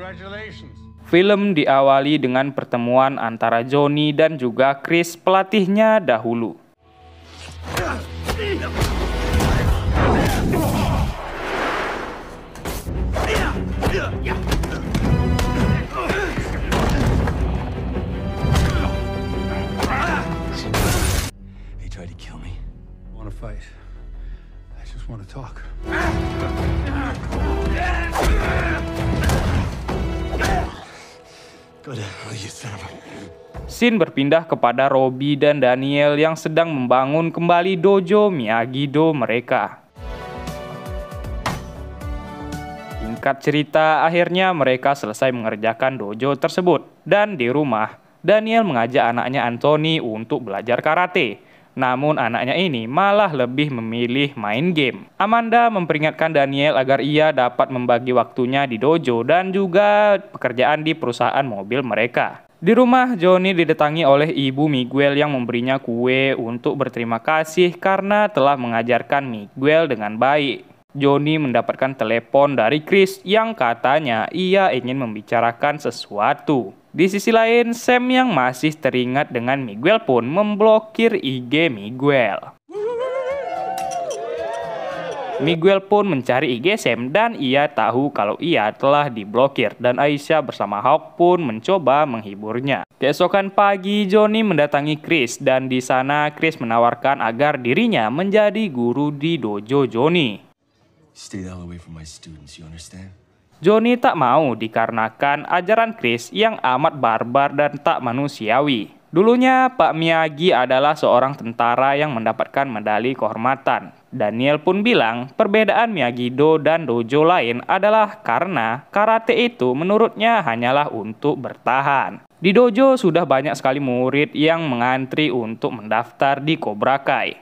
Congratulations. Film diawali dengan pertemuan antara Johnny dan juga Chris, pelatihnya dahulu. They tried to kill me. I want to fight. I just want to talk. Go to hell, you son of a... Scene berpindah kepada Robbie dan Daniel yang sedang membangun kembali dojo Miyagi-Do mereka. Singkat cerita, akhirnya mereka selesai mengerjakan dojo tersebut. Dan di rumah, Daniel mengajak anaknya Anthony untuk belajar karate. Namun anaknya ini malah lebih memilih main game. Amanda memperingatkan Daniel agar ia dapat membagi waktunya di dojo dan juga pekerjaan di perusahaan mobil mereka. Di rumah, Johnny didatangi oleh ibu Miguel yang memberinya kue untuk berterima kasih karena telah mengajarkan Miguel dengan baik. Johnny mendapatkan telepon dari Chris yang katanya ia ingin membicarakan sesuatu. Di sisi lain, Sam yang masih teringat dengan Miguel pun memblokir IG Miguel. Miguel pun mencari IG Sam dan ia tahu kalau ia telah diblokir dan Aisyah bersama Hawk pun mencoba menghiburnya. Keesokan pagi, Johnny mendatangi Chris dan di sana Chris menawarkan agar dirinya menjadi guru di dojo Johnny. Stay the hell away from my students, you understand? Johnny tak mau dikarenakan ajaran Chris yang amat barbar dan tak manusiawi. Dulunya, Pak Miyagi adalah seorang tentara yang mendapatkan medali kehormatan. Daniel pun bilang perbedaan Miyagi-Do dan dojo lain adalah karena karate itu menurutnya hanyalah untuk bertahan. Di dojo sudah banyak sekali murid yang mengantri untuk mendaftar di Cobra Kai.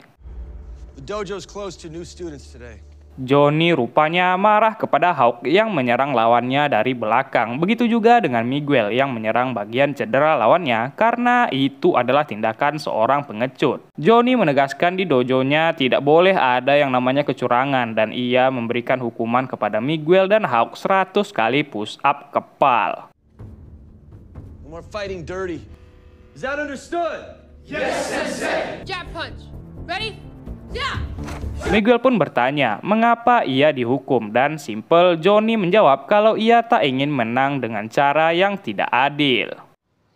The dojo's closed to new students today. Johnny rupanya marah kepada Hawk yang menyerang lawannya dari belakang. Begitu juga dengan Miguel yang menyerang bagian cedera lawannya karena itu adalah tindakan seorang pengecut. Johnny menegaskan di dojonya tidak boleh ada yang namanya kecurangan dan ia memberikan hukuman kepada Miguel dan Hawk 100 kali push up kepal. No more fighting dirty. Is that understood? Yes, Sensei! Jab punch. Ready? Yeah! Miguel pun bertanya mengapa ia dihukum dan simple Johnny menjawab kalau ia tak ingin menang dengan cara yang tidak adil.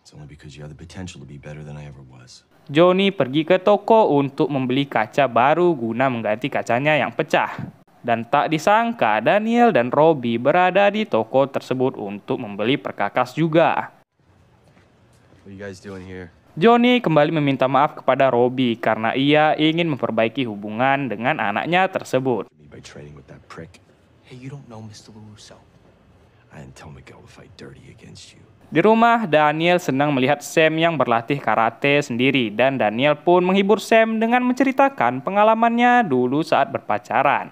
It's only because you have the potential to be better than I ever was. Johnny pergi ke toko untuk membeli kaca baru guna mengganti kacanya yang pecah. Dan tak disangka Daniel dan Robbie berada di toko tersebut untuk membeli perkakas juga. What are you guys doing here? Johnny kembali meminta maaf kepada Robbie karena ia ingin memperbaiki hubungan dengan anaknya tersebut. Me by trading with that prick. Hey, you don't know Mr. LaRusso. I didn't tell Miguel to fight dirty against you. Di rumah, Daniel senang melihat Sam yang berlatih karate sendiri dan Daniel pun menghibur Sam dengan menceritakan pengalamannya dulu saat berpacaran.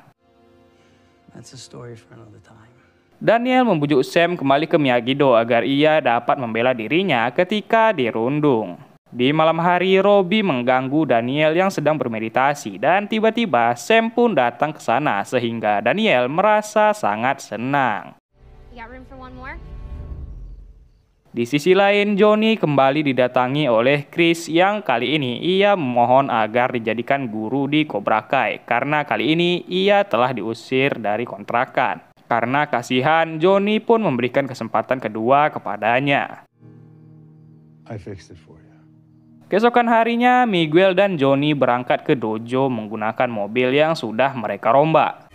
That's a story for another time. Daniel membujuk Sam kembali ke Miyagi-Do agar ia dapat membela dirinya ketika dirundung. Di malam hari, Robbie mengganggu Daniel yang sedang bermeditasi dan tiba-tiba Sam pun datang ke sana sehingga Daniel merasa sangat senang. You got room for one more? Di sisi lain, Johnny kembali didatangi oleh Chris yang kali ini ia memohon agar dijadikan guru di Cobra Kai karena kali ini ia telah diusir dari kontrakan. Karena kasihan, Johnny pun memberikan kesempatan kedua kepadanya. I fixed it for you. Keesokan harinya, Miguel dan Johnny berangkat ke dojo menggunakan mobil yang sudah mereka rombak.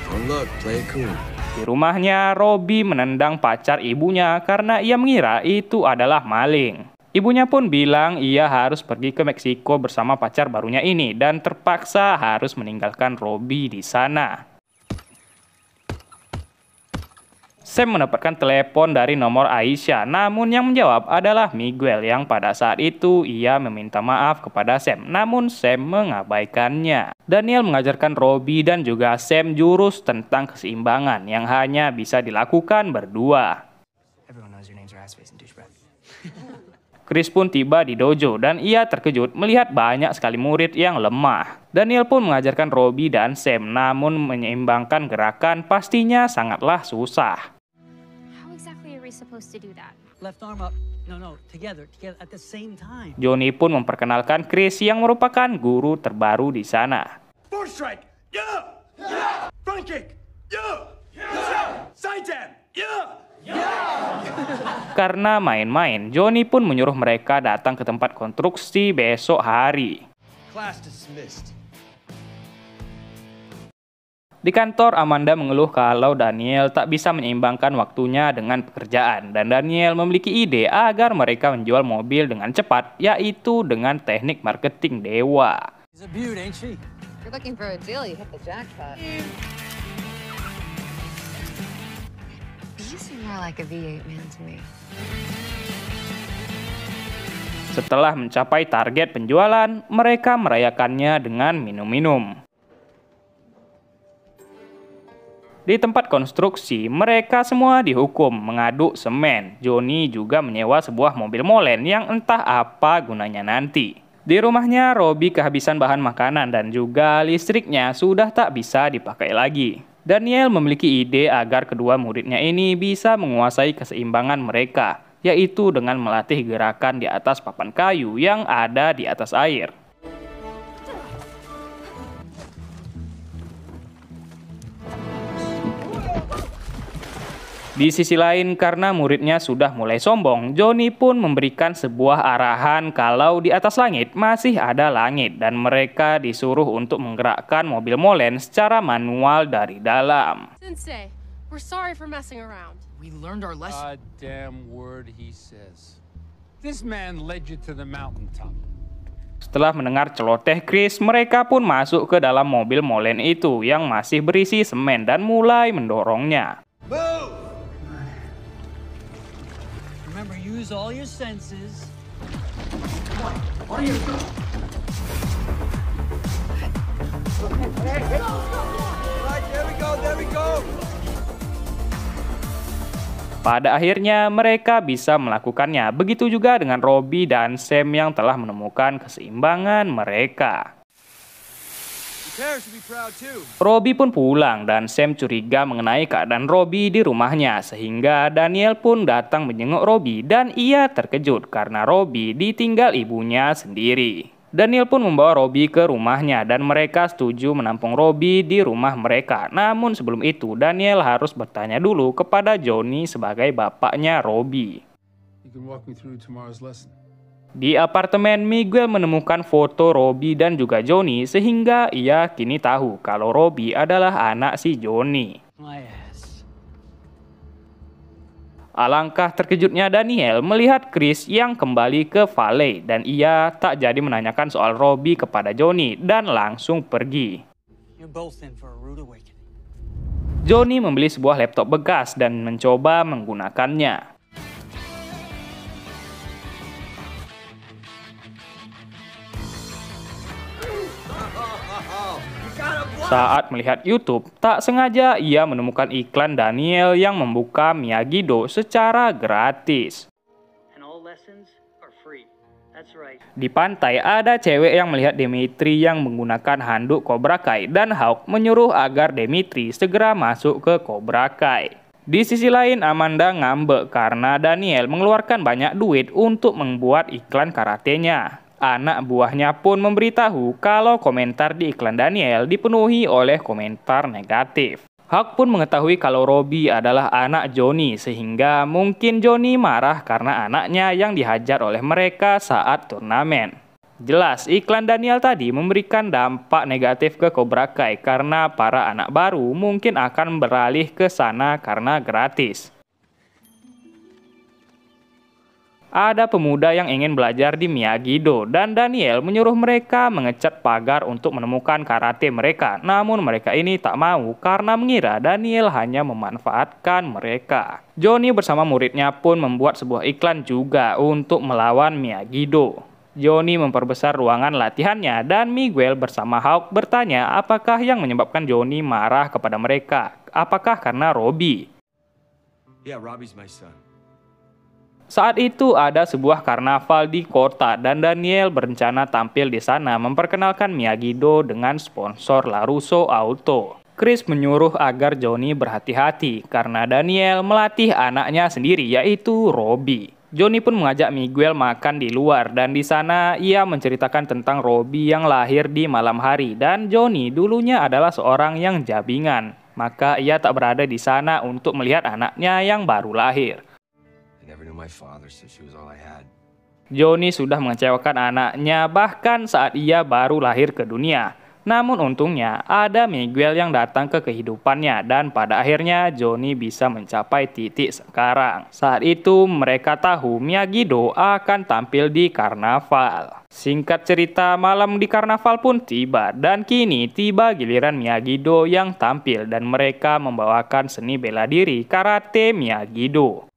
Don't look, play it cool. Di rumahnya, Robbie menendang pacar ibunya karena ia mengira itu adalah maling. Ibunya pun bilang ia harus pergi ke Meksiko bersama pacar barunya ini dan terpaksa harus meninggalkan Robbie di sana. Sam mendapatkan telepon dari nomor Aisyah, namun yang menjawab adalah Miguel yang pada saat itu ia meminta maaf kepada Sam, namun Sam mengabaikannya. Daniel mengajarkan Robbie dan juga Sam jurus tentang keseimbangan yang hanya bisa dilakukan berdua. Everyone knows your names are ass-face and douchebag. Chris pun tiba di dojo dan ia terkejut melihat banyak sekali murid yang lemah. Daniel pun mengajarkan Robbie dan Sam, namun menyeimbangkan gerakan pastinya sangatlah susah. supposed to do that? Left arm up. No, together at the same time. Johnny pun memperkenalkan Chris yang merupakan guru terbaru di sana. Forward strike! Yeah! Yeah! Front kick! Yeah! Yeah! Side jab! Yeah! Karena main-main, Johnny pun menyuruh mereka datang ke tempat konstruksi besok hari. Class dismissed. Di kantor, Amanda mengeluh kalau Daniel tak bisa menyeimbangkan waktunya dengan pekerjaan, dan Daniel memiliki ide agar mereka menjual mobil dengan cepat, yaitu dengan teknik marketing dewa. She's a beaut, ain't she? If you're looking for a deal, you hit the jackpot. You seem more like a V8 man to me. Setelah mencapai target penjualan, mereka merayakannya dengan minum-minum. Di tempat konstruksi, mereka semua dihukum mengaduk semen. Johnny juga menyewa sebuah mobil molen yang entah apa gunanya nanti. Di rumahnya, Robbie kehabisan bahan makanan dan juga listriknya sudah tak bisa dipakai lagi. Daniel memiliki ide agar kedua muridnya ini bisa menguasai keseimbangan mereka, yaitu dengan melatih gerakan di atas papan kayu yang ada di atas air. Di sisi lain, karena muridnya sudah mulai sombong, Johnny pun memberikan sebuah arahan kalau di atas langit masih ada langit dan mereka disuruh untuk menggerakkan mobil molen secara manual dari dalam. Sensei, we're sorry for messing around. We learned our lesson. Goddamn word he says. This man led you to the mountaintop. Setelah mendengar celoteh Chris, mereka pun masuk ke dalam mobil molen itu yang masih berisi semen dan mulai mendorongnya. Move! Remember, use all your senses. Right, there we go! Pada akhirnya mereka bisa melakukannya. Begitu juga dengan Robbie dan Sam yang telah menemukan keseimbangan mereka. Parents should be proud too. Robbie pun pulang dan Sam curiga mengenai keadaan Robbie di rumahnya sehingga Daniel pun datang menjenguk Robbie dan ia terkejut karena Robbie ditinggal ibunya sendiri. Daniel pun membawa Robbie ke rumahnya dan mereka setuju menampung Robbie di rumah mereka. Namun sebelum itu Daniel harus bertanya dulu kepada Johnny sebagai bapaknya Robbie. You can walk me through tomorrow's lesson. Di apartemen, Miguel menemukan foto Robbie dan juga Johnny sehingga ia kini tahu kalau Robbie adalah anak si Johnny. My ass. Alangkah terkejutnya Daniel melihat Chris yang kembali ke Valley dan ia tak jadi menanyakan soal Robbie kepada Johnny dan langsung pergi. You're both in for a rude awakening. Johnny membeli sebuah laptop bekas dan mencoba menggunakannya. Saat melihat YouTube, tak sengaja ia menemukan iklan Daniel yang membuka Miyagi-Do secara gratis. Di pantai, ada cewek yang melihat Demetri yang menggunakan handuk Cobra Kai dan Hawk menyuruh agar Demetri segera masuk ke Cobra Kai. Di sisi lain, Amanda ngambek karena Daniel mengeluarkan banyak duit untuk membuat iklan karatenya. Anak buahnya pun memberitahu kalau komentar di iklan Daniel dipenuhi oleh komentar negatif. Hawk pun mengetahui kalau Robbie adalah anak Johnny sehingga mungkin Johnny marah karena anaknya yang dihajar oleh mereka saat turnamen. Jelas iklan Daniel tadi memberikan dampak negatif ke Cobra Kai karena para anak baru mungkin akan beralih ke sana karena gratis. Ada pemuda yang ingin belajar di Miyagi-Do dan Daniel menyuruh mereka mengecat pagar untuk menemukan karate mereka. Namun mereka ini tak mau karena mengira Daniel hanya memanfaatkan mereka. Johnny bersama muridnya pun membuat sebuah iklan juga untuk melawan Miyagi-Do. Johnny memperbesar ruangan latihannya dan Miguel bersama Hawk bertanya apakah yang menyebabkan Johnny marah kepada mereka. Apakah karena Robbie? Yeah, Robbie's my son. Saat itu ada sebuah karnaval di kota dan Daniel berencana tampil di sana memperkenalkan Miyagi-Do dengan sponsor LaRusso Auto. Chris menyuruh agar Johnny berhati-hati karena Daniel melatih anaknya sendiri yaitu Robbie. Johnny pun mengajak Miguel makan di luar dan di sana ia menceritakan tentang Robbie yang lahir di malam hari dan Johnny dulunya adalah seorang yang jabingan. Maka ia tak berada di sana untuk melihat anaknya yang baru lahir. Johnny sudah mengecewakan anaknya bahkan saat ia baru lahir ke dunia. Namun untungnya ada Miguel yang datang ke kehidupannya dan pada akhirnya Johnny bisa mencapai titik sekarang. Saat itu mereka tahu Miyagi-Do akan tampil di karnaval. Singkat cerita, malam di karnaval pun tiba dan kini tiba giliran Miyagi-Do yang tampil dan mereka membawakan seni bela diri karate Miyagi-Do.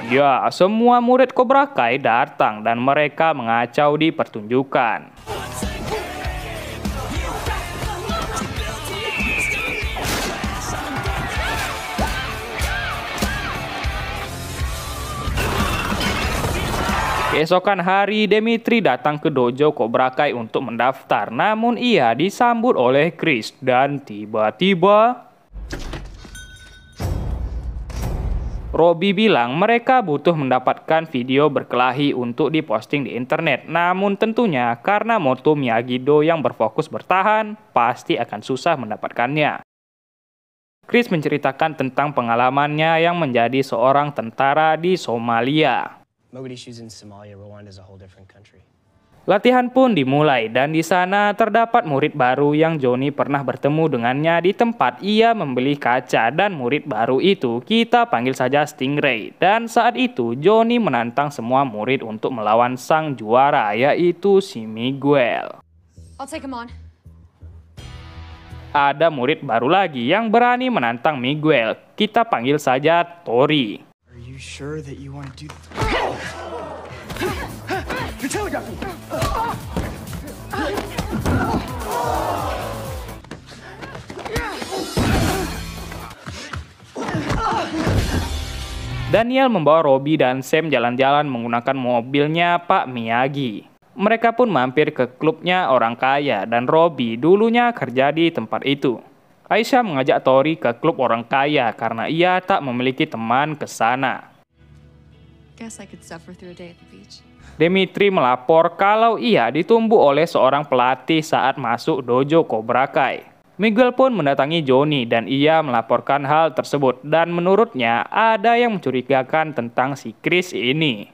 Ya, semua murid Cobra Kai datang dan mereka mengacau di pertunjukan. Keesokan hari, Demetri datang ke dojo Cobra Kai untuk mendaftar, namun ia disambut oleh Chris dan tiba-tiba Robbie bilang mereka butuh mendapatkan video berkelahi untuk diposting di internet. Namun tentunya karena moto Miyagi-Do yang berfokus bertahan, pasti akan susah mendapatkannya. Chris menceritakan tentang pengalamannya yang menjadi seorang tentara di Somalia. Mogadishu's in Somalia, Rwanda's a whole different country. Latihan pun dimulai dan di sana terdapat murid baru yang Johnny pernah bertemu dengannya di tempat ia membeli kaca dan murid baru itu kita panggil saja Stingray. Dan saat itu Johnny menantang semua murid untuk melawan sang juara yaitu si Miguel. I'll take him on. Ada murid baru lagi yang berani menantang Miguel. Kita panggil saja Tori. Are you sure that you want to do that? Daniel membawa Robbie dan Sam jalan-jalan menggunakan mobilnya Pak Miyagi. Mereka pun mampir ke klubnya orang kaya dan Robbie dulunya kerja di tempat itu. Aisyah mengajak Tori ke klub orang kaya karena ia tak memiliki teman ke sana. Guess I could suffer through a day at the beach. Demetri melapor kalau ia ditumbuk oleh seorang pelatih saat masuk dojo Cobra Kai. Miguel pun mendatangi Johnny dan ia melaporkan hal tersebut dan menurutnya ada yang mencurigakan tentang si Chris ini.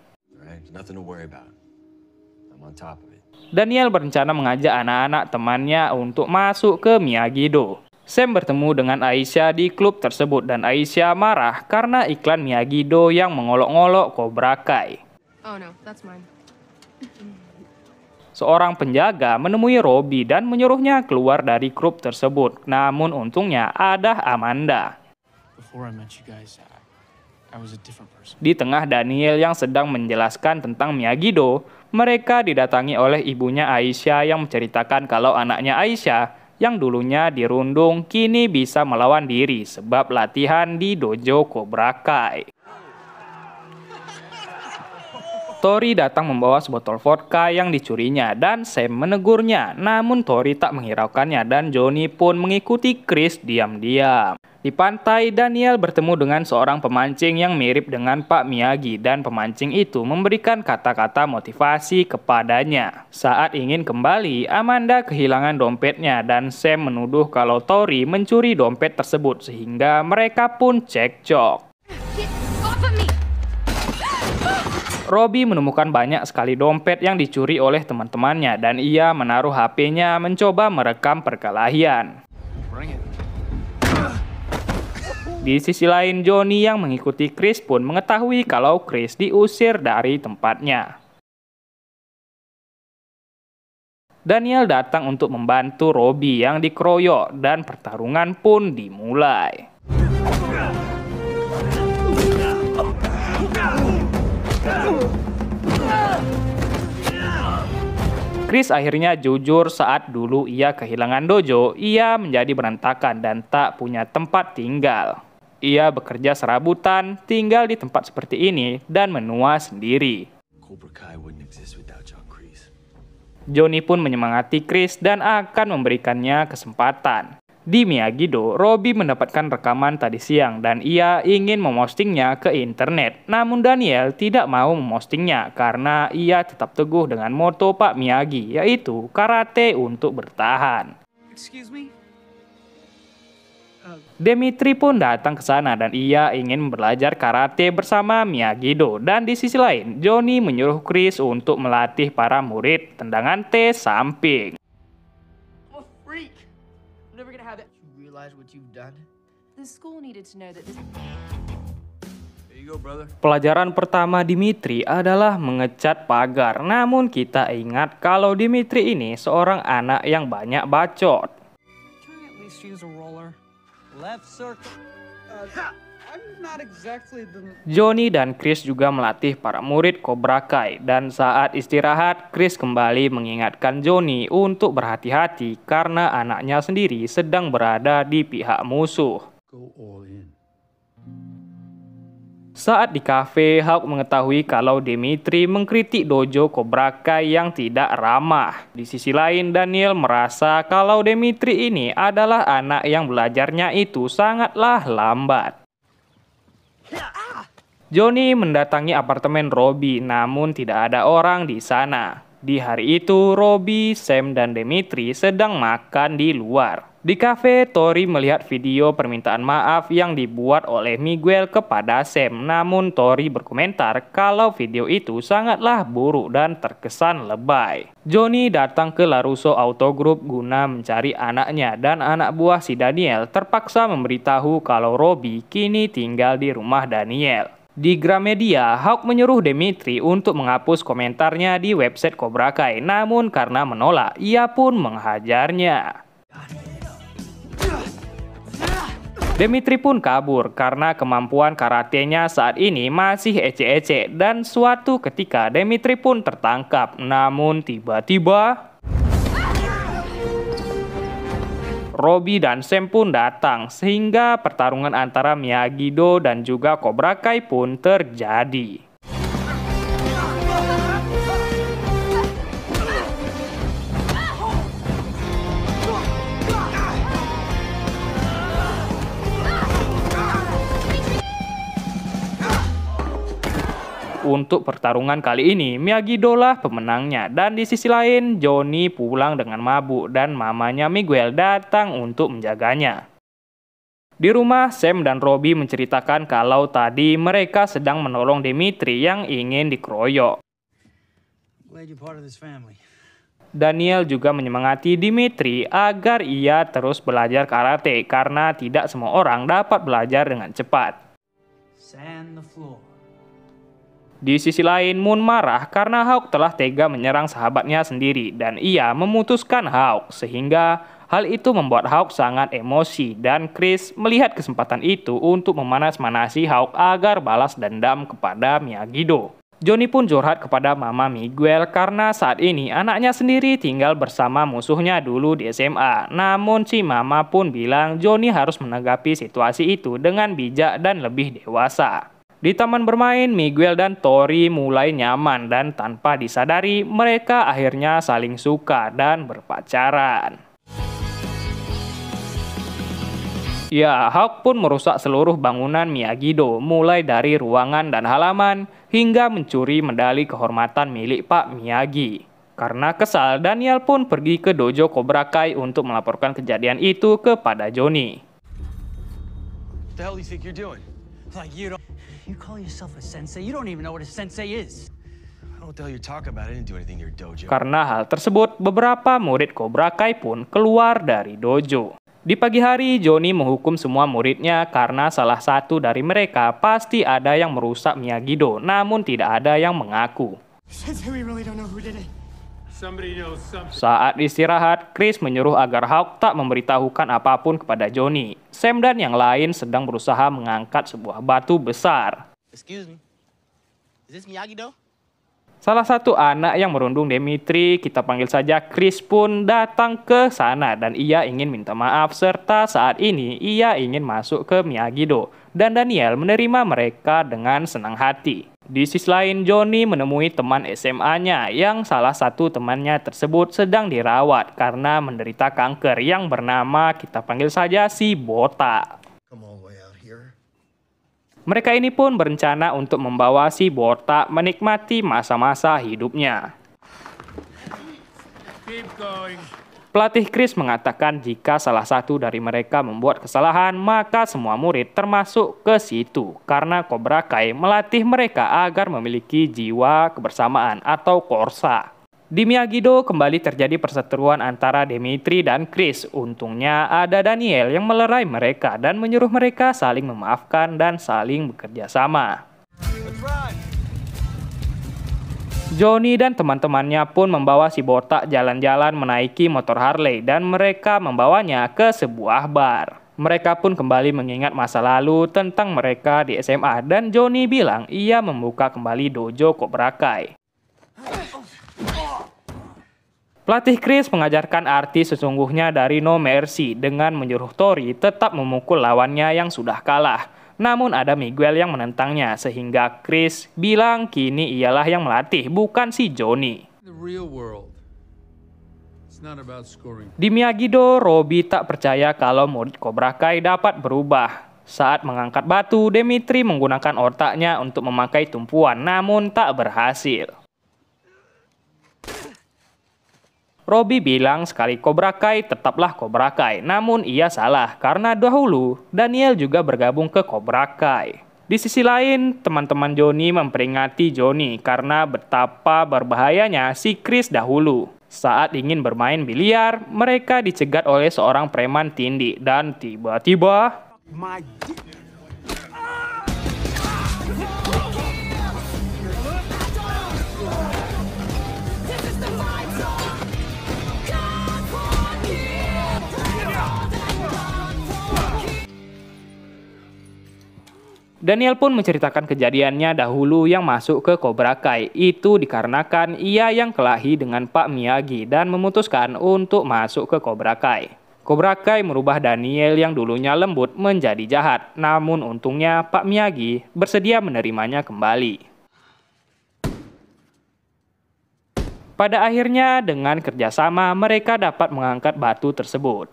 Daniel berencana mengajak anak-anak temannya untuk masuk ke Miyagi-Do. Sam bertemu dengan Aisyah di klub tersebut dan Aisyah marah karena iklan Miyagi-Do yang mengolok-ngolok Cobra Kai. Oh no, that's mine. Seorang penjaga menemui Robbie dan menyuruhnya keluar dari klub tersebut. Namun untungnya ada Amanda. Di tengah Daniel yang sedang menjelaskan tentang Miyagi-Do, mereka didatangi oleh ibunya Aisyah yang menceritakan kalau anaknya Aisyah yang dulunya dirundung kini bisa melawan diri sebab latihan di dojo Cobra Kai. Tori datang membawa sebotol vodka yang dicurinya dan Sam menegurnya, namun Tori tak menghiraukannya dan Johnny pun mengikuti Chris diam-diam. Di pantai, Daniel bertemu dengan seorang pemancing yang mirip dengan Pak Miyagi dan pemancing itu memberikan kata-kata motivasi kepadanya. Saat ingin kembali, Amanda kehilangan dompetnya dan Sam menuduh kalau Tori mencuri dompet tersebut sehingga mereka pun cekcok. Get off of me! Robbie menemukan banyak sekali dompet yang dicuri oleh teman-temannya dan ia menaruh HP-nya mencoba merekam perkelahian. Di sisi lain, Johnny yang mengikuti Chris pun mengetahui kalau Chris diusir dari tempatnya. Daniel datang untuk membantu Robbie yang dikeroyok dan pertarungan pun dimulai. Chris akhirnya jujur saat dulu ia kehilangan dojo, ia menjadi berantakan dan tak punya tempat tinggal. Ia bekerja serabutan, tinggal di tempat seperti ini, dan menua sendiri. Cobra Kai wouldn't exist without John Kreese. Johnny pun menyemangati Chris dan akan memberikannya kesempatan. Di Miyagi-Do, Robbie mendapatkan rekaman tadi siang dan ia ingin memostingnya ke internet. Namun Daniel tidak mau memostingnya karena ia tetap teguh dengan moto Pak Miyagi, yaitu karate untuk bertahan. Excuse me? Demitri pun datang ke sana dan ia ingin belajar karate bersama Miyagi-Do. Dan di sisi lain, Johnny menyuruh Chris untuk melatih para murid tendangan T samping. I'm a freak. I'm never gonna have it. You realize what you've done? The school needed to know that this. There you go, brother. Pelajaran pertama Dimitri adalah mengecat pagar. Namun kita ingat kalau Dimitri ini seorang anak yang banyak bacot. Can I at least use a roller? Left circle. I'm not exactly the... Johnny dan Chris juga melatih para murid Cobra Kai. Dan saat istirahat, Chris kembali mengingatkan Johnny untuk berhati-hati karena anaknya sendiri sedang berada di pihak musuh. Go all in. Saat di kafe, Hawk mengetahui kalau Dimitri mengkritik dojo Cobra Kai yang tidak ramah. Di sisi lain, Daniel merasa kalau Dimitri ini adalah anak yang belajarnya itu sangatlah lambat. Johnny mendatangi apartemen Robbie, namun tidak ada orang di sana. Di hari itu, Robbie, Sam, dan Dimitri sedang makan di luar. Di kafe, Tori melihat video permintaan maaf yang dibuat oleh Miguel kepada Sam. Namun Tori berkomentar kalau video itu sangatlah buruk dan terkesan lebay. Johnny datang ke LaRusso Auto Group guna mencari anaknya dan anak buah si Daniel terpaksa memberitahu kalau Robbie kini tinggal di rumah Daniel. Di Gramedia, Hawk menyuruh Dimitri untuk menghapus komentarnya di website Cobra Kai. Namun karena menolak, ia pun menghajarnya. Dimitri pun kabur karena kemampuan karatenya saat ini masih ece-ece dan suatu ketika Dimitri pun tertangkap. Namun tiba-tiba Robbie dan Sam pun datang sehingga pertarungan antara Miyagi-Do dan juga Cobra Kai pun terjadi. Untuk pertarungan kali ini, Miyagi-Do lah pemenangnya. Dan di sisi lain, Johnny pulang dengan mabuk dan mamanya Miguel datang untuk menjaganya. Di rumah, Sam dan Robbie menceritakan kalau tadi mereka sedang menolong Dimitri yang ingin dikeroyok. Glad you're part of this family. Daniel juga menyemangati Dimitri agar ia terus belajar karate karena tidak semua orang dapat belajar dengan cepat. Sand the floor. Di sisi lain, Moon marah karena Hawk telah tega menyerang sahabatnya sendiri dan ia memutuskan Hawk sehingga hal itu membuat Hawk sangat emosi dan Chris melihat kesempatan itu untuk memanas-manasi Hawk agar balas dendam kepada Miyagi-Do. Johnny pun curhat kepada Mama Miguel karena saat ini anaknya sendiri tinggal bersama musuhnya dulu di SMA. Namun si Mama pun bilang Johnny harus menanggapi situasi itu dengan bijak dan lebih dewasa. Di taman bermain, Miguel dan Tori mulai nyaman dan tanpa disadari mereka akhirnya saling suka dan berpacaran. Ya, Hawk pun merusak seluruh bangunan Miyagi-Do, mulai dari ruangan dan halaman hingga mencuri medali kehormatan milik Pak Miyagi. Karena kesal, Daniel pun pergi ke dojo Cobra Kai untuk melaporkan kejadian itu kepada Johnny. What the hell do you think you're doing? Like you call yourself a sensei? You don't even know what a sensei is. I don't know what the hell you're talking about. I didn't do anything to your dojo. Karena hal tersebut, beberapa murid Cobra Kai pun keluar dari dojo. Di pagi hari, Johnny menghukum semua muridnya karena salah satu dari mereka pasti ada yang merusak Miyagi-Do, namun tidak ada yang mengaku. Sensei, we really don't know who did it. Somebody knows something. Saat istirahat, Chris menyuruh agar Hawk tak memberitahukan apapun kepada Johnny. Sam dan yang lain sedang berusaha mengangkat sebuah batu besar. Excuse me. Is this Miyagi-Do? Salah satu anak yang merundung Dimitri, kita panggil saja Chris, pun datang ke sana dan ia ingin minta maaf serta saat ini ia ingin masuk ke Miyagi-Do dan Daniel menerima mereka dengan senang hati. Di sisi lain, Johnny menemui teman SMA-nya yang salah satu temannya tersebut sedang dirawat karena menderita kanker yang bernama kita panggil saja si Botak. Mereka ini pun berencana untuk membawa si Botak menikmati masa-masa hidupnya. Keep going. Pelatih Chris mengatakan jika salah satu dari mereka membuat kesalahan, maka semua murid termasuk ke situ karena Cobra Kai melatih mereka agar memiliki jiwa kebersamaan atau korsa. Di Miyagi-Do kembali terjadi perseteruan antara Dimitri dan Chris. Untungnya ada Daniel yang melerai mereka dan menyuruh mereka saling memaafkan dan saling bekerja sama. Johnny dan teman-temannya pun membawa si Botak jalan-jalan menaiki motor Harley dan mereka membawanya ke sebuah bar. Mereka pun kembali mengingat masa lalu tentang mereka di SMA dan Johnny bilang ia membuka kembali dojo Cobra Kai. Pelatih Chris mengajarkan arti sesungguhnya dari No Mercy dengan menyuruh Tori tetap memukul lawannya yang sudah kalah. Namun ada Miguel yang menentangnya sehingga Chris bilang kini ialah yang melatih bukan si Johnny. The real world. It's not about scoring. Di Miyagi-Do, Robbie tak percaya kalau murid Cobra Kai dapat berubah. Saat mengangkat batu, Dimitri menggunakan otaknya untuk memakai tumpuan namun tak berhasil. Robbie bilang sekali Cobra Kai tetaplah Cobra Kai, namun ia salah karena dahulu Daniel juga bergabung ke Cobra Kai. Di sisi lain, teman-teman Johnny memperingati Johnny karena betapa berbahayanya si Chris dahulu. Saat ingin bermain biliar, mereka dicegat oleh seorang preman tindih dan tiba-tiba Daniel pun menceritakan kejadiannya dahulu yang masuk ke Cobra Kai. Itu dikarenakan ia yang kelahi dengan Pak Miyagi dan memutuskan untuk masuk ke Cobra Kai. Cobra Kai merubah Daniel yang dulunya lembut menjadi jahat. Namun untungnya Pak Miyagi bersedia menerimanya kembali. Pada akhirnya dengan kerjasama mereka dapat mengangkat batu tersebut.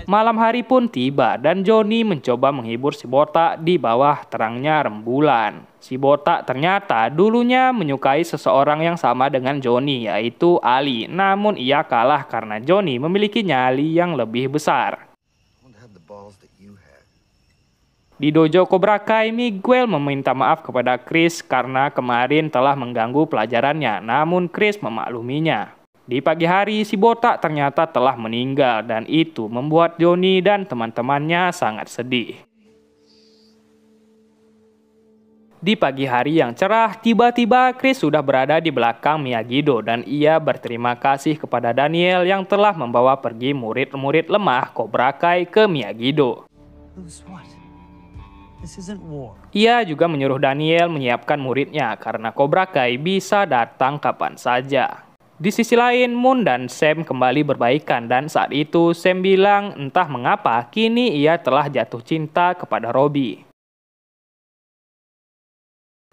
Malam hari pun tiba dan Johnny mencoba menghibur si Botak di bawah terangnya rembulan. Si Botak ternyata dulunya menyukai seseorang yang sama dengan Johnny, yaitu Ali. Namun ia kalah karena Johnny memiliki nyali yang lebih besar. Di dojo Cobra Kai, Miguel meminta maaf kepada Chris karena kemarin telah mengganggu pelajarannya. Namun Chris memakluminya. Di pagi hari, si Botak ternyata telah meninggal dan itu membuat Johnny dan teman-temannya sangat sedih. Di pagi hari yang cerah, tiba-tiba Chris sudah berada di belakang Miyagi-Do dan ia berterima kasih kepada Daniel yang telah membawa pergi murid-murid lemah Cobra Kai ke Miyagi-Do. Ia juga menyuruh Daniel menyiapkan muridnya karena Cobra Kai bisa datang kapan saja. Di sisi lain, Moon dan Sam kembali berbaikan dan saat itu Sam bilang entah mengapa kini ia telah jatuh cinta kepada Robbie.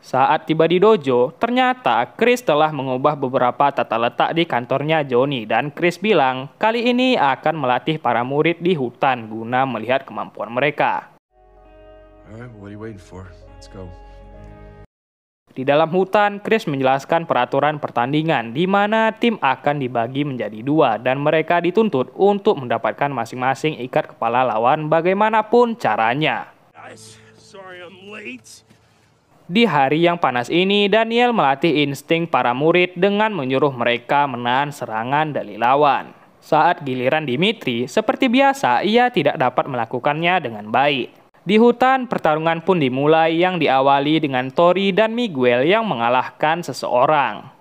Saat tiba di dojo, ternyata Chris telah mengubah beberapa tata letak di kantornya Johnny dan Chris bilang kali ini akan melatih para murid di hutan guna melihat kemampuan mereka. All right, what are you waiting for? Let's go. Di dalam hutan, Chris menjelaskan peraturan pertandingan di mana tim akan dibagi menjadi dua dan mereka dituntut untuk mendapatkan masing-masing ikat kepala lawan bagaimanapun caranya. Guys, sorry I'm late. Di hari yang panas ini, Daniel melatih insting para murid dengan menyuruh mereka menahan serangan dari lawan. Saat giliran Dimitri, seperti biasa ia tidak dapat melakukannya dengan baik. Di hutan, pertarungan pun dimulai yang diawali dengan Tori dan Miguel yang mengalahkan seseorang.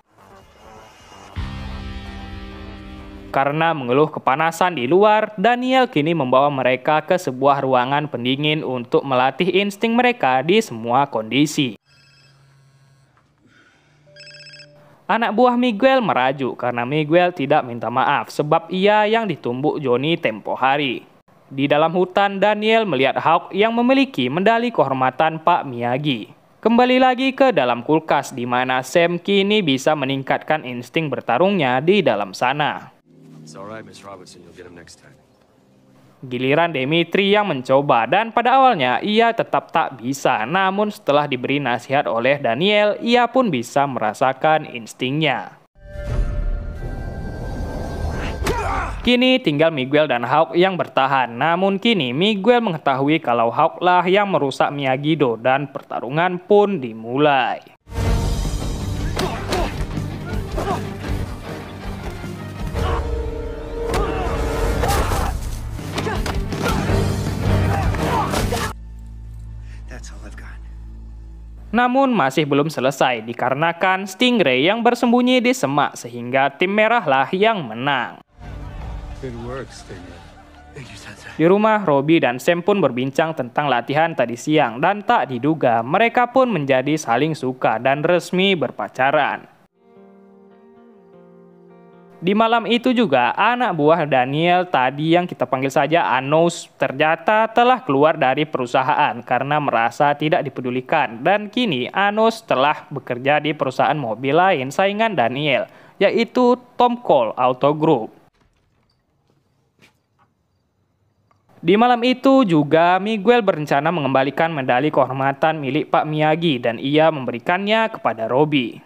Karena mengeluh kepanasan di luar, Daniel kini membawa mereka ke sebuah ruangan pendingin untuk melatih insting mereka di semua kondisi. Anak buah Miguel merajuk karena Miguel tidak minta maaf sebab ia yang ditumbuk Johnny tempo hari. Di dalam hutan, Daniel melihat Hawk yang memiliki medali kehormatan Pak Miyagi. Kembali lagi ke dalam kulkas di mana Sam kini bisa meningkatkan insting bertarungnya di dalam sana. It's all right, Miss Robertson. You'll get him next time. Giliran Dimitri yang mencoba dan pada awalnya ia tetap tak bisa, namun setelah diberi nasihat oleh Daniel, ia pun bisa merasakan instingnya. Kini tinggal Miguel dan Hawk yang bertahan, namun kini Miguel mengetahui kalau Hawk lah yang merusak Miyagi-Do dan pertarungan pun dimulai. Namun masih belum selesai dikarenakan Stingray yang bersembunyi di semak sehingga tim merahlah yang menang. Good work, Stinger. Di rumah, Robbie dan Sam pun berbincang tentang latihan tadi siang dan tak diduga mereka pun menjadi saling suka dan resmi berpacaran. Di malam itu juga, anak buah Daniel tadi yang kita panggil saja Anos ternyata telah keluar dari perusahaan karena merasa tidak dipedulikan. Dan kini Anos telah bekerja di perusahaan mobil lain saingan Daniel, yaitu Tom Cole Auto Group. Di malam itu juga Miguel berencana mengembalikan medali kehormatan milik Pak Miyagi dan ia memberikannya kepada Robbie.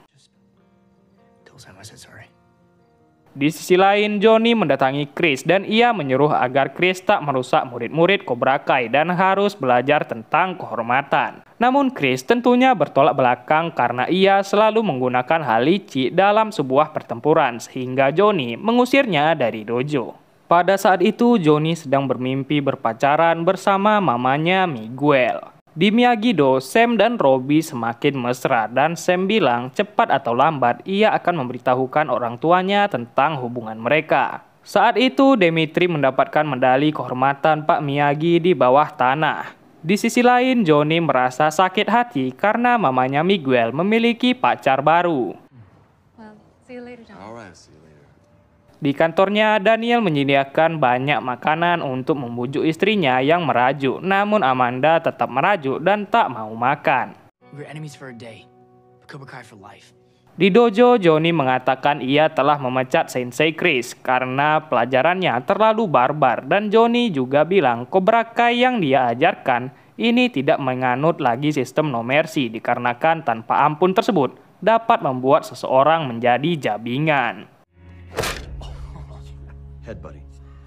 Di sisi lain, Johnny mendatangi Chris dan ia menyuruh agar Chris tak merusak murid-murid Cobra Kai dan harus belajar tentang kehormatan. Namun Chris tentunya bertolak belakang karena ia selalu menggunakan hal licik dalam sebuah pertempuran sehingga Johnny mengusirnya dari dojo. Pada saat itu, Johnny sedang bermimpi berpacaran bersama mamanya Miguel. Di Miyagi-Do, Sam dan Robbie semakin mesra dan Sam bilang cepat atau lambat ia akan memberitahukan orang tuanya tentang hubungan mereka. Saat itu, Dimitri mendapatkan medali kehormatan Pak Miyagi di bawah tanah. Di sisi lain, Johnny merasa sakit hati karena mamanya Miguel memiliki pacar baru. Well, see you later, John. All right, see you later. Di kantornya, Daniel menyediakan banyak makanan untuk membujuk istrinya yang merajuk. Namun Amanda tetap merajuk dan tak mau makan. We were enemies for a day, but Cobra Kai for life. Di dojo, Johnny mengatakan ia telah memecat Sensei Chris karena pelajarannya terlalu barbar. Dan Johnny juga bilang Cobra Kai yang dia ajarkan ini tidak menganut lagi sistem no mercy dikarenakan tanpa ampun tersebut dapat membuat seseorang menjadi jabingan. Head, buddy.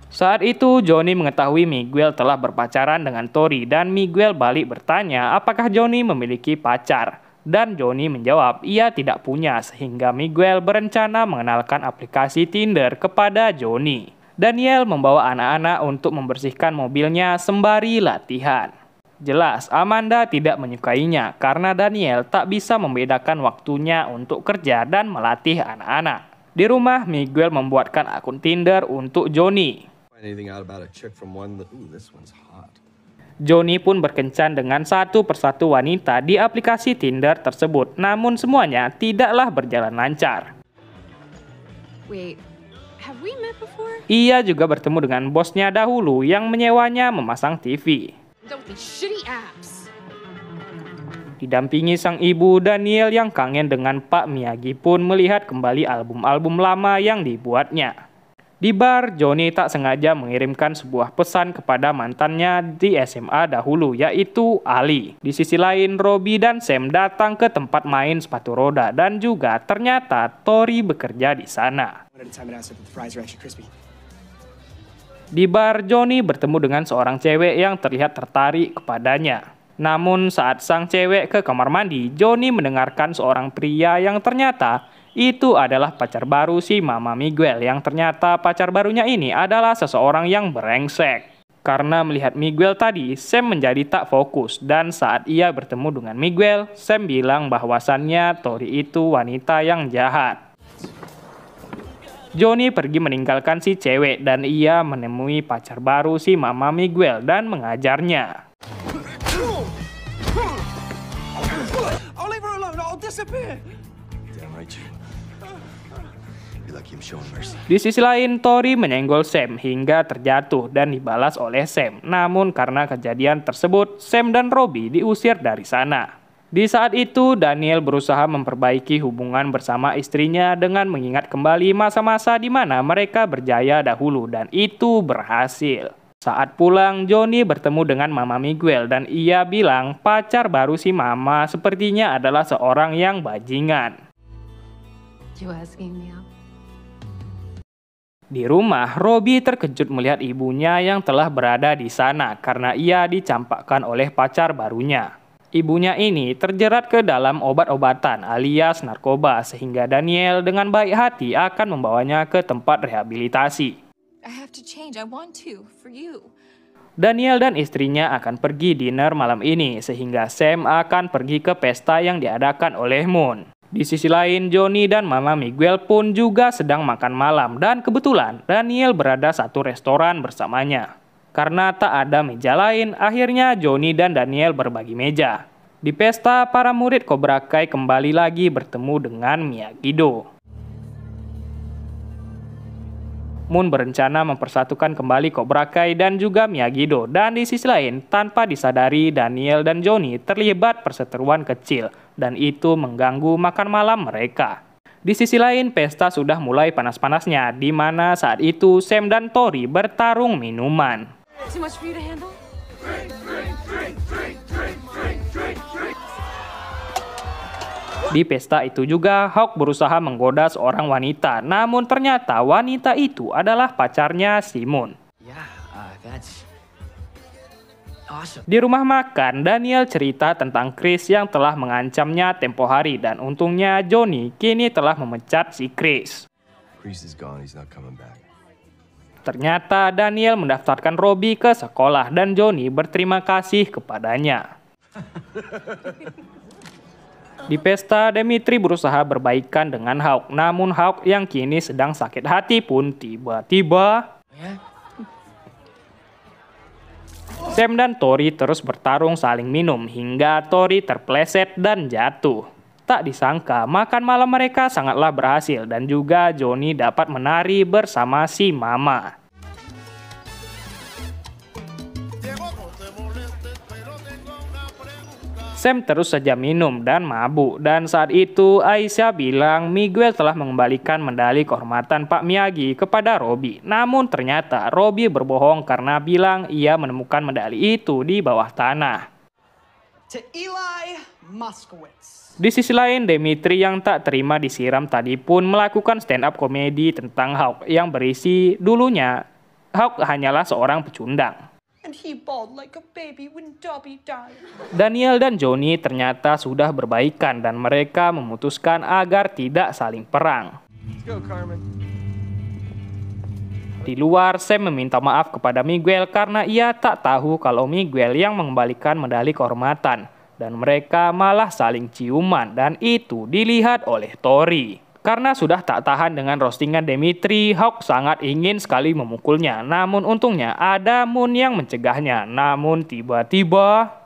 Saat itu, Johnny mengetahui Miguel telah berpacaran dengan Tori dan Miguel balik bertanya apakah Johnny memiliki pacar. Dan Johnny menjawab ia tidak punya sehingga Miguel berencana mengenalkan aplikasi Tinder kepada Johnny. Daniel membawa anak-anak untuk membersihkan mobilnya sembari latihan. Jelas, Amanda tidak menyukainya karena Daniel tak bisa membedakan waktunya untuk kerja dan melatih anak-anak. Di rumah, Miguel membuatkan akun Tinder untuk Johnny. Anything out about a chick from one that, ooh, this one's hot. Johnny pun berkencan dengan satu persatu wanita di aplikasi Tinder tersebut, namun semuanya tidaklah berjalan lancar. Wait, have we met before? Ia juga bertemu dengan bosnya dahulu yang menyewanya memasang TV. Don't be shitty apps. Didampingi sang ibu, Daniel yang kangen dengan Pak Miyagi pun melihat kembali album-album lama yang dibuatnya. Di bar, Johnny tak sengaja mengirimkan sebuah pesan kepada mantannya di SMA dahulu, yaitu Ali. Di sisi lain, Robbie dan Sam datang ke tempat main sepatu roda dan juga ternyata Tori bekerja di sana. Di bar, Johnny bertemu dengan seorang cewek yang terlihat tertarik kepadanya. Namun saat sang cewek ke kamar mandi, Johnny mendengarkan seorang pria yang ternyata itu adalah pacar baru si Mama Miguel, yang ternyata pacar barunya ini adalah seseorang yang brengsek. Karena melihat Miguel tadi, Sam menjadi tak fokus dan saat ia bertemu dengan Miguel, Sam bilang bahwasannya Tori itu wanita yang jahat. Johnny pergi meninggalkan si cewek dan ia menemui pacar baru si Mama Miguel dan mengajarnya. Damn right you. You're lucky I'm showing mercy. Di sisi lain, Tori menyenggol Sam hingga terjatuh dan dibalas oleh Sam. Namun karena kejadian tersebut, Sam dan Robbie diusir dari sana. Di saat itu, Daniel berusaha memperbaiki hubungan bersama istrinya dengan mengingat kembali masa-masa di mana mereka berjaya dahulu dan itu berhasil. Saat pulang, Johnny bertemu dengan Mama Miguel dan ia bilang pacar baru si Mama sepertinya adalah seorang yang bajingan. You asking me out? Di rumah, Robbie terkejut melihat ibunya yang telah berada di sana karena ia dicampakkan oleh pacar barunya. Ibunya ini terjerat ke dalam obat-obatan alias narkoba sehingga Daniel dengan baik hati akan membawanya ke tempat rehabilitasi. I have to change. I want to, for you. Daniel dan istrinya akan pergi dinner malam ini sehingga Sam akan pergi ke pesta yang diadakan oleh Moon. Di sisi lain, Johnny dan Mama Miguel pun juga sedang makan malam dan kebetulan Daniel berada satu restoran bersamanya. Karena tak ada meja lain, akhirnya Johnny dan Daniel berbagi meja. Di pesta, para murid Cobra Kai kembali lagi bertemu dengan Miyagi-Do. Moon berencana mempersatukan kembali Cobra Kai dan juga Miyagi-Do. Dan di sisi lain, tanpa disadari, Daniel dan Johnny terlibat perseteruan kecil. Dan itu mengganggu makan malam mereka. Di sisi lain, pesta sudah mulai panas-panasnya, di mana saat itu Sam dan Tori bertarung minuman. Too much for you to handle? Di pesta itu juga, Hawk berusaha menggoda seorang wanita, namun ternyata wanita itu adalah pacarnya Simon. Yeah, that's awesome. Di rumah makan, Daniel cerita tentang Chris yang telah mengancamnya tempo hari dan untungnya Johnny kini telah memecat si Chris. Chris is gone, he's not coming back. Ternyata Daniel mendaftarkan Robbie ke sekolah dan Johnny berterima kasih kepadanya. Di pesta, Dimitri berusaha berbaikan dengan Hawk, namun Hawk yang kini sedang sakit hati pun tiba-tiba Sam dan Tori terus bertarung saling minum hingga Tori terpleset dan jatuh. Tak disangka, makan malam mereka sangatlah berhasil dan juga Johnny dapat menari bersama si Mama. Sam terus saja minum dan mabuk dan saat itu Aisyah bilang Miguel telah mengembalikan medali kehormatan Pak Miyagi kepada Robbie. Namun ternyata Robbie berbohong karena bilang ia menemukan medali itu di bawah tanah. To Eli Moskowitz. Di sisi lain, Dimitri yang tak terima disiram tadi pun melakukan stand up komedi tentang Hawk yang berisi dulunya Hawk hanyalah seorang pecundang. And he bawled like a baby when Dobby died. Daniel dan Johnny ternyata sudah berbaikan dan mereka memutuskan agar tidak saling perang. Let's go, Carmen. Di luar, Sam meminta maaf kepada Miguel karena ia tak tahu kalau Miguel yang mengembalikan medali kehormatan. Dan mereka malah saling ciuman dan itu dilihat oleh Tori. Karena sudah tak tahan dengan roastingan Dimitri, Hawk sangat ingin sekali memukulnya. Namun untungnya ada Moon yang mencegahnya. Namun tiba-tiba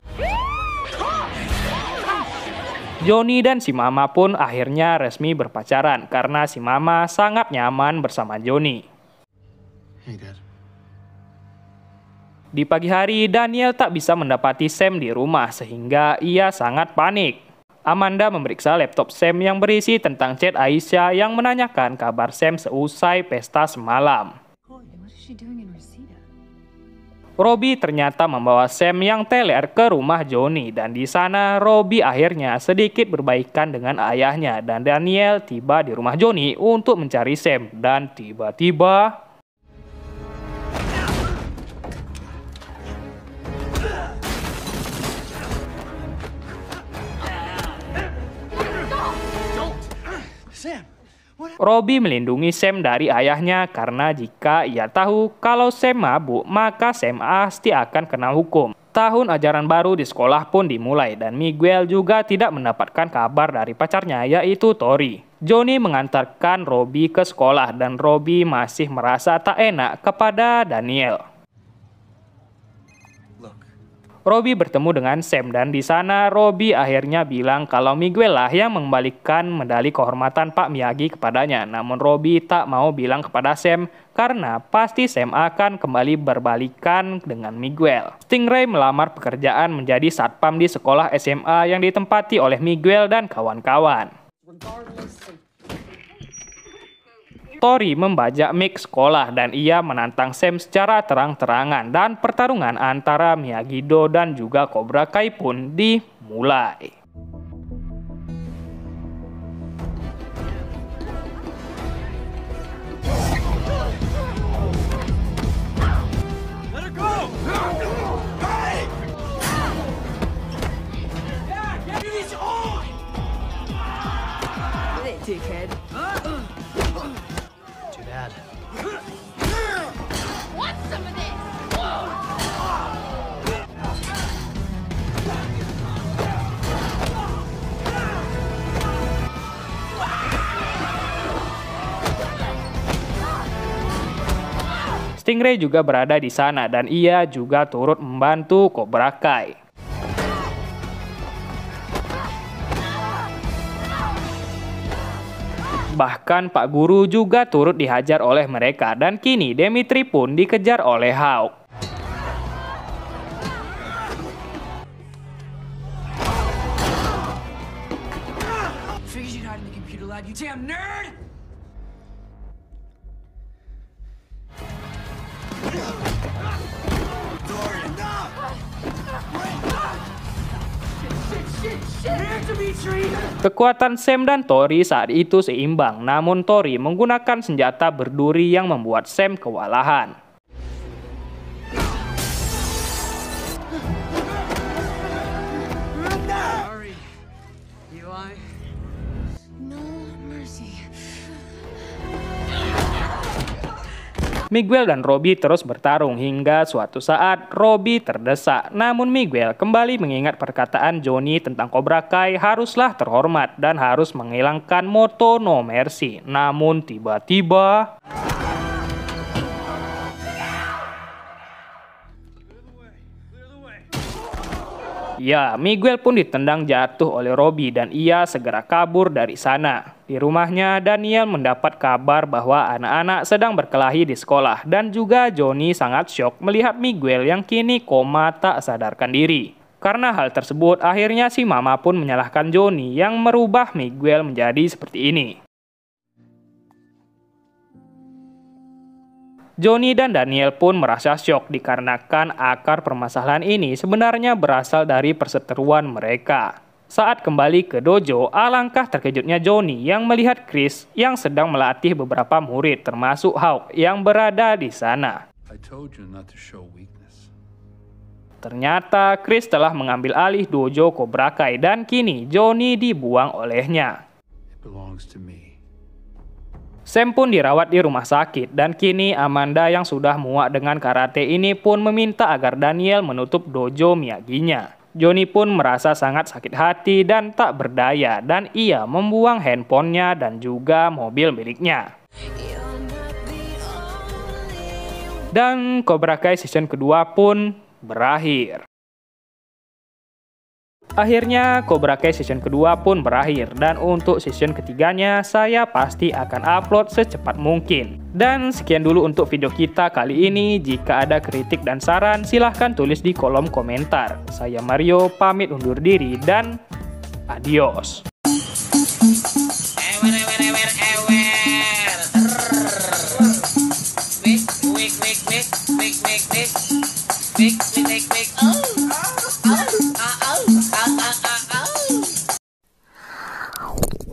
Johnny dan si Mama pun akhirnya resmi berpacaran karena si Mama sangat nyaman bersama Johnny. Hey, Dad. Di pagi hari, Daniel tak bisa mendapati Sam di rumah sehingga ia sangat panik. Amanda memeriksa laptop Sam yang berisi tentang chat Aisyah yang menanyakan kabar Sam seusai pesta semalam. What is she doing in Reseda? Robbie ternyata membawa Sam yang teler ke rumah Johnny dan di sana Robbie akhirnya sedikit berbaikan dengan ayahnya dan Daniel tiba di rumah Johnny untuk mencari Sam dan tiba-tiba Robbie melindungi Sam dari ayahnya karena jika ia tahu kalau Sam mabuk, maka Sam pasti akan kena hukum. Tahun ajaran baru di sekolah pun dimulai dan Miguel juga tidak mendapatkan kabar dari pacarnya yaitu Tori. Johnny mengantarkan Robbie ke sekolah dan Robbie masih merasa tak enak kepada Daniel. Look. Robbie bertemu dengan Sam dan di sana Robbie akhirnya bilang kalau Miguel lah yang mengembalikan medali kehormatan Pak Miyagi kepadanya. Namun Robbie tak mau bilang kepada Sam karena pasti Sam akan kembali berbalikan dengan Miguel. Stingray melamar pekerjaan menjadi satpam di sekolah SMA yang ditempati oleh Miguel dan kawan-kawan. Tori membajak mic sekolah dan ia menantang Sam secara terang-terangan dan pertarungan antara Miyagi-Do dan juga Cobra Kai pun dimulai. Let her go! Hey! Yeah, get it on! Get it, dickhead. Too bad. Want some of this? Stingray juga berada di sana dan ia juga turut membantu Cobra Kai. Bahkan Pak Guru juga turut dihajar oleh mereka dan kini Demetri pun dikejar oleh Hawk. Figured you'd hide in the computer lab, you damn nerd! Kekuatan Sam dan Tori saat itu seimbang, namun Tori menggunakan senjata berduri yang membuat Sam kewalahan. Sorry, Eli. No mercy. Miguel dan Robbie terus bertarung hingga suatu saat Robbie terdesak. Namun Miguel kembali mengingat perkataan Johnny tentang Cobra Kai haruslah terhormat dan harus menghilangkan moto No Mercy. Namun tiba-tiba... Ya, Miguel pun ditendang jatuh oleh Robbie dan ia segera kabur dari sana. Di rumahnya, Daniel mendapat kabar bahwa anak-anak sedang berkelahi di sekolah dan juga Johnny sangat syok melihat Miguel yang kini koma tak sadarkan diri. Karena hal tersebut, akhirnya si mama pun menyalahkan Johnny yang merubah Miguel menjadi seperti ini. Johnny dan Daniel pun merasa syok dikarenakan akar permasalahan ini sebenarnya berasal dari perseteruan mereka. Saat kembali ke dojo, alangkah terkejutnya Johnny yang melihat Chris yang sedang melatih beberapa murid termasuk Hawk yang berada di sana. I told you not to show weakness. Ternyata Chris telah mengambil alih dojo Cobra Kai dan kini Johnny dibuang olehnya. It belongs to me. Sam pun dirawat di rumah sakit dan kini Amanda yang sudah muak dengan karate ini pun meminta agar Daniel menutup dojo Miyagi-nya. Johnny pun merasa sangat sakit hati dan tak berdaya dan ia membuang handphonenya dan juga mobil miliknya. Dan Cobra Kai season kedua pun berakhir. Akhirnya Cobra Kai season kedua pun berakhir dan untuk season ketiganya saya pasti akan upload secepat mungkin. Dan sekian dulu untuk video kita kali ini. Jika ada kritik dan saran silahkan tulis di kolom komentar. Saya Mario pamit undur diri dan adios. Oh.